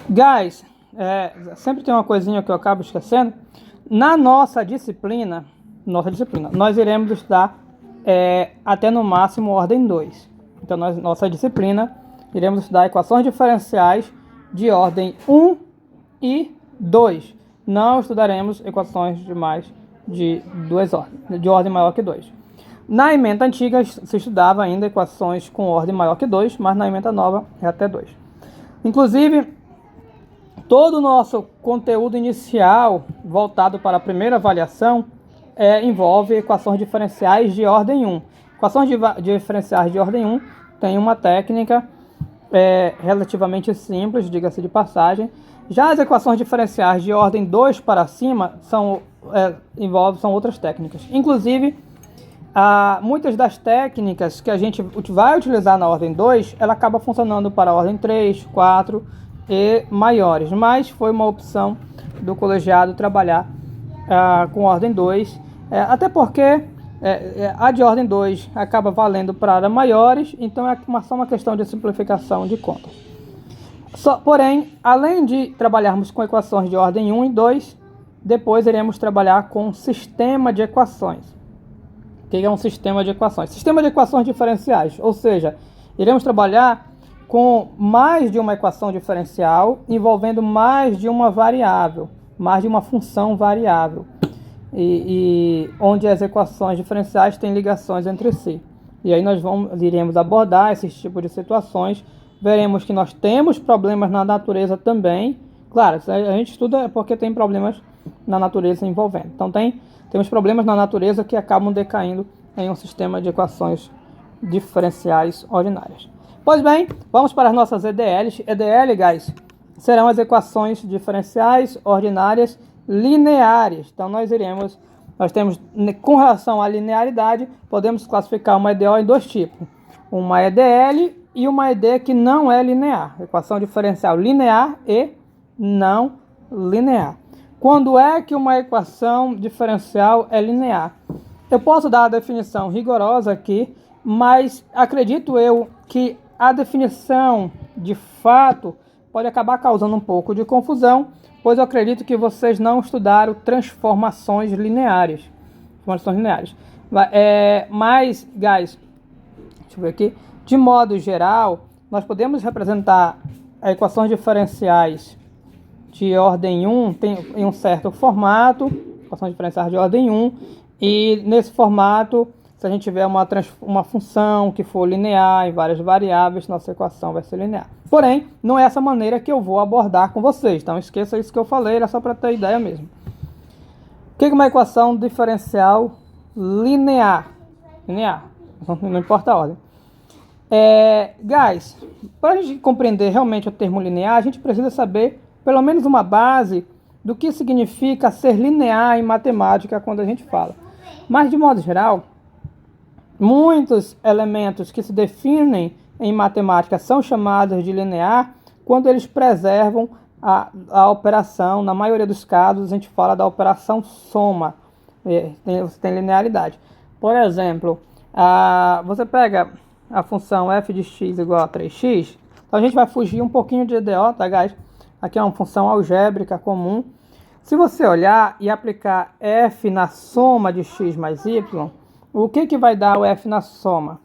Guys, sempre tem uma coisinha que eu acabo esquecendo. Na nossa disciplina, nós iremos estudar até no máximo ordem 2. Então, nossa disciplina, iremos estudar equações diferenciais de ordem 1 e 2. Não estudaremos equações de ordem maior que 2. Na ementa antiga se estudava ainda equações com ordem maior que 2, mas na ementa nova é até 2. Inclusive, todo o nosso conteúdo inicial voltado para a primeira avaliação envolve equações diferenciais de ordem 1. Equações diferenciais de ordem 1 tem uma técnica relativamente simples, diga-se de passagem. Já as equações diferenciais de ordem 2 para cima são outras técnicas. Inclusive, muitas das técnicas que a gente vai utilizar na ordem 2, ela acaba funcionando para a ordem 3, 4 e maiores. Mas foi uma opção do colegiado trabalhar com ordem 2, até porque a de ordem 2 acaba valendo para maiores, então é só uma questão de simplificação de conta. Porém, além de trabalharmos com equações de ordem 1 e 2, depois iremos trabalhar com um sistema de equações. O que é um sistema de equações? Sistema de equações diferenciais, ou seja, iremos trabalhar com mais de uma equação diferencial envolvendo mais de uma variável, mais de uma função variável, e onde as equações diferenciais têm ligações entre si. E aí nós iremos abordar esses tipos de situações. Veremos que nós temos problemas na natureza também. Claro, a gente estuda porque tem problemas na natureza envolvendo. Então temos problemas na natureza que acabam decaindo em um sistema de equações diferenciais ordinárias. Pois bem, vamos para as nossas EDLs. EDL, guys, serão as equações diferenciais ordinárias lineares. Então nós temos, com relação à linearidade, podemos classificar uma EDO em dois tipos. Uma EDL e uma ED que não é linear. Equação diferencial linear e não linear. Quando é que uma equação diferencial é linear? Eu posso dar a definição rigorosa aqui, mas acredito eu que a definição de fato pode acabar causando um pouco de confusão, pois eu acredito que vocês não estudaram transformações lineares. Mas, guys, deixa eu ver aqui. De modo geral, nós podemos representar equações diferenciais de ordem 1 em um certo formato, equações diferenciais de ordem 1, e nesse formato, se a gente tiver uma função que for linear em várias variáveis, nossa equação vai ser linear. Porém, não é essa maneira que eu vou abordar com vocês, então esqueça isso que eu falei, era só para ter ideia mesmo. O que é uma equação diferencial linear? Linear, não importa a ordem. Guys, para a gente compreender realmente o termo linear, a gente precisa saber pelo menos uma base do que significa ser linear em matemática quando a gente fala. Mas, de modo geral, muitos elementos que se definem em matemática são chamados de linear quando eles preservam a operação. Na maioria dos casos, a gente fala da operação soma. Você tem linearidade. Por exemplo, você pega a função f de x igual a 3x. Então, a gente vai fugir um pouquinho de EDO, tá, guys? Aqui é uma função algébrica comum. Se você olhar e aplicar f na soma de x mais y, o que vai dar o f na soma?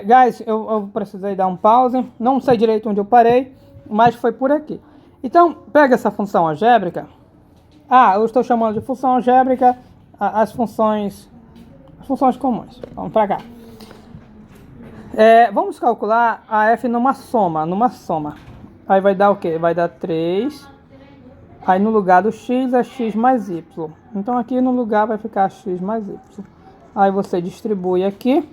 Guys, eu precisei dar um pause. Não sei direito onde eu parei, mas foi por aqui. Então, pega essa função algébrica. Eu estou chamando de função algébrica as funções comuns. Vamos para cá. Vamos calcular a f numa soma. Aí vai dar o quê? Vai dar 3. Aí no lugar do x é x mais y. Então aqui no lugar vai ficar x mais y. Aí você distribui aqui.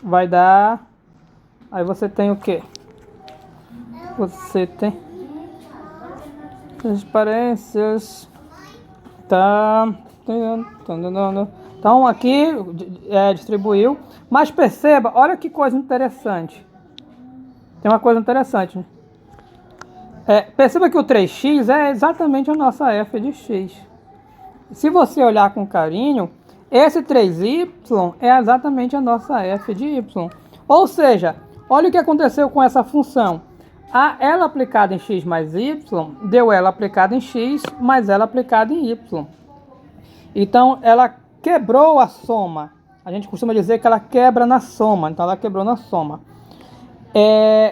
Vai dar... Aí você tem o quê? Você tem... transparências. Tá... Então aqui distribuiu. Mas perceba, olha que coisa interessante. Tem uma coisa interessante. Perceba que o 3x é exatamente a nossa f de x. Se você olhar com carinho, esse 3y é exatamente a nossa f de y. Ou seja, olha o que aconteceu com essa função. A L aplicada em x mais y deu L aplicada em x mais L aplicada em y. Então, ela quebrou a soma. A gente costuma dizer que ela quebra na soma. Então, ela quebrou na soma.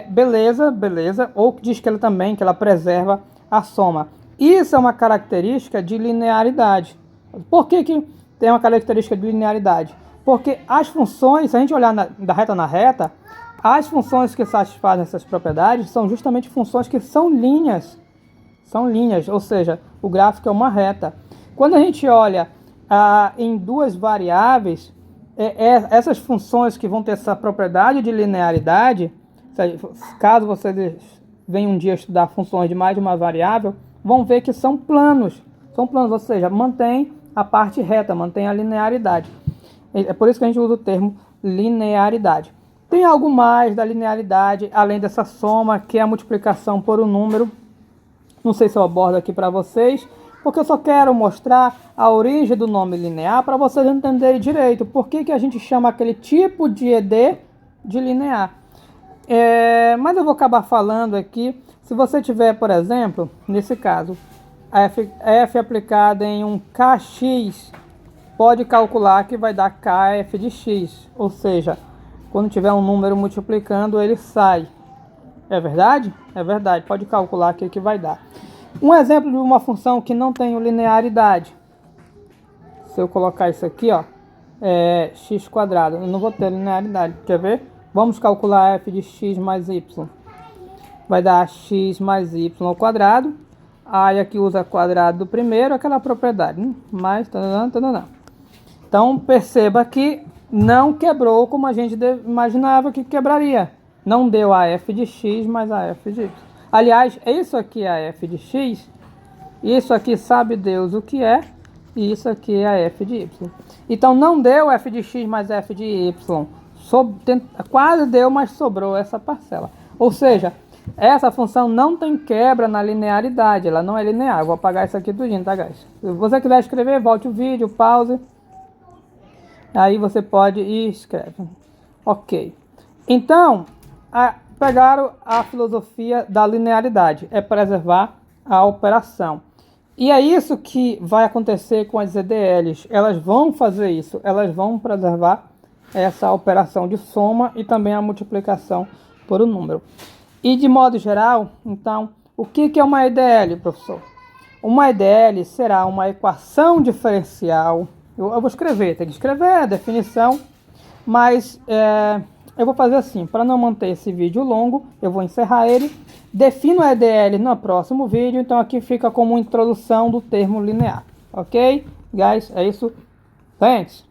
Beleza, beleza. Ou diz que ela também, que ela preserva a soma. Isso é uma característica de linearidade. Por que tem uma característica de linearidade? Porque as funções, se a gente olhar da reta na reta, as funções que satisfazem essas propriedades são justamente funções que são linhas. São linhas, ou seja, o gráfico é uma reta. Quando a gente olha em duas variáveis, essas funções que vão ter essa propriedade de linearidade, caso vocês venham um dia estudar funções de mais de uma variável, vão ver que são planos. São planos, ou seja, mantém a parte reta, mantém a linearidade. É por isso que a gente usa o termo linearidade. Tem algo mais da linearidade, além dessa soma, que é a multiplicação por um número. Não sei se eu abordo aqui para vocês, porque eu só quero mostrar a origem do nome linear para vocês entenderem direito. Por que a gente chama aquele tipo de ED de linear. Mas eu vou acabar falando aqui. Se você tiver, por exemplo, nesse caso, f aplicada em um kx, pode calcular que vai dar kf de x. Ou seja, quando tiver um número multiplicando, ele sai. É verdade? É verdade. Pode calcular aqui que vai dar. Um exemplo de uma função que não tem linearidade. Se eu colocar isso aqui, ó, x². Eu não vou ter linearidade. Quer ver? Vamos calcular f de x mais y. Vai dar x mais y ao quadrado. Aí aqui usa quadrado do primeiro, aquela propriedade, né? Mais, Então perceba que não quebrou como a gente imaginava que quebraria. Não deu a f de x mais a f de y. Aliás, isso aqui é a f de x. Isso aqui sabe Deus o que é. E isso aqui é a f de y. Então não deu f de x mais f de y. Quase deu, mas sobrou essa parcela. Ou seja, essa função não tem quebra na linearidade. Ela não é linear. Eu vou apagar isso aqui tudinho, tá, guys? Se você quiser escrever, volte o vídeo, pause. Aí você pode e escreve. Ok. Então, pegaram a filosofia da linearidade. É preservar a operação. E é isso que vai acontecer com as EDLs. Elas vão fazer isso. Elas vão preservar essa operação de soma e também a multiplicação por um número. E de modo geral, então, o que é uma EDL, professor? Uma EDL será uma equação diferencial. Eu vou escrever, tem que escrever a definição, mas eu vou fazer assim, para não manter esse vídeo longo, eu vou encerrar ele. Defino a EDL no próximo vídeo, então aqui fica como introdução do termo linear. Ok? Guys, é isso. Thanks!